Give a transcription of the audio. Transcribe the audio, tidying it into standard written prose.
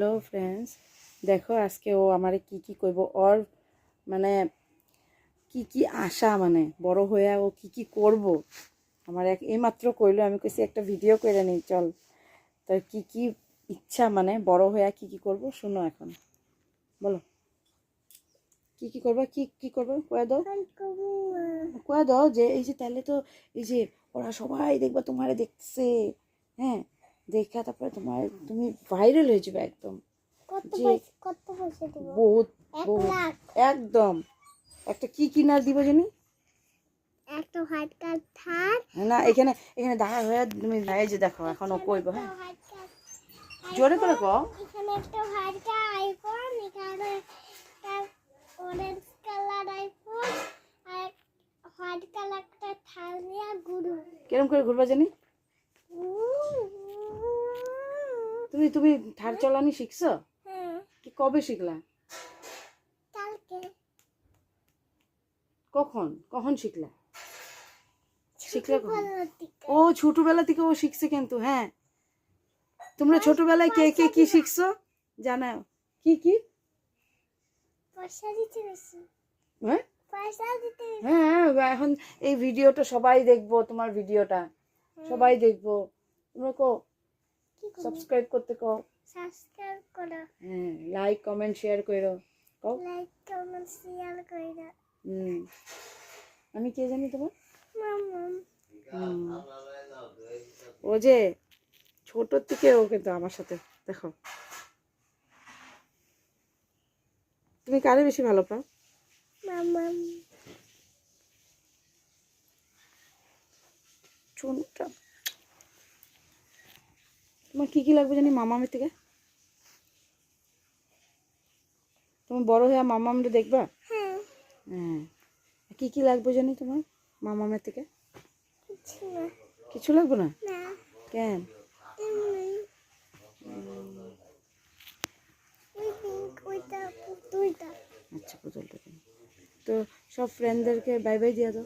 Hello friends, দেখো আজকে ও আমারে কি কইব, ওর মানে কি আশা, মানে বড় হয়ে ও কি করব। আমার এইমাত্র কইলো, আমি কইছি একটা ভিডিও করে নিই চল। তার কি ইচ্ছা, মানে বড় হয়ে কি করব, শুনো এখন। বলো কি করবা, কি করবো, কয়ে দাও যে এই যে তাহলে তো এই যে ওরা সবাই দেখবা তোমারে দেখছে, হ্যাঁ, দেখা তারপরে তুমি ভাইরাল হয়ে যাবে একদম। বহুত বহুত একদম। একটা কি কিনার দিব জানি, একটা হোয়াইট কার থার না এখানে এখানে দাঁড়া হয়ে তুমি এই যে দেখো এখন ও কইব, হ্যাঁ জোরে করে কও। এখানে একটা হোয়াইট কার আইফোন, এখানে একটা অরেঞ্জ কালার আইফোন আর হোয়াইট কালার একটা থার নিয়ে ঘুরু। কেরম করে ঘুরবা জানি? তুমি থার চালানি শিখছো? হ্যাঁ। কি কবে শিখলা? কালকে। কখন শিখলা? শিখলে ও ও ছোটবেলা থেকে ও শিখছে কিন্তু। হ্যাঁ, তোমরা ছোটবেলায় কে কি শিখছো জানাও? কি পয়সা দিতে বেশি, হ্যাঁ পয়সা দিতে বেশি। হ্যাঁ, এখন এই ভিডিওটা সবাই দেখবো, তোমার ভিডিওটা সবাই দেখবো। তোমরা কো সাবস্ক্রাইব করতে কও, সাবস্ক্রাইব করো, হ্যাঁ লাইক কমেন্ট শেয়ার করো, কও। লাইক কমেন্ট শেয়ার করো। আমি কে জানি তোমার? মাম্মাম। ও যে ছোট থেকে ও কিন্তু আমার সাথে, দেখো তুমি কারে বেশি ভালো পাও? মাম্মাম। চুনটা তোমার কি লাগবে জানি মামামের থেকে? তুমি বড় হয়ে মামামটা দেখবা? হ্যাঁ। হ্যাঁ, কি লাগবে জানি তোমার মামামের থেকে? কিছু না। কিছু লাগবে না? না। কেন? এমনি। ওই পিঙ্ক ওইটা পুতুলটা। আচ্ছা পুতুলটা। তো সব ফ্রেন্ডদেরকে বাই বাই দিয়ে দাও।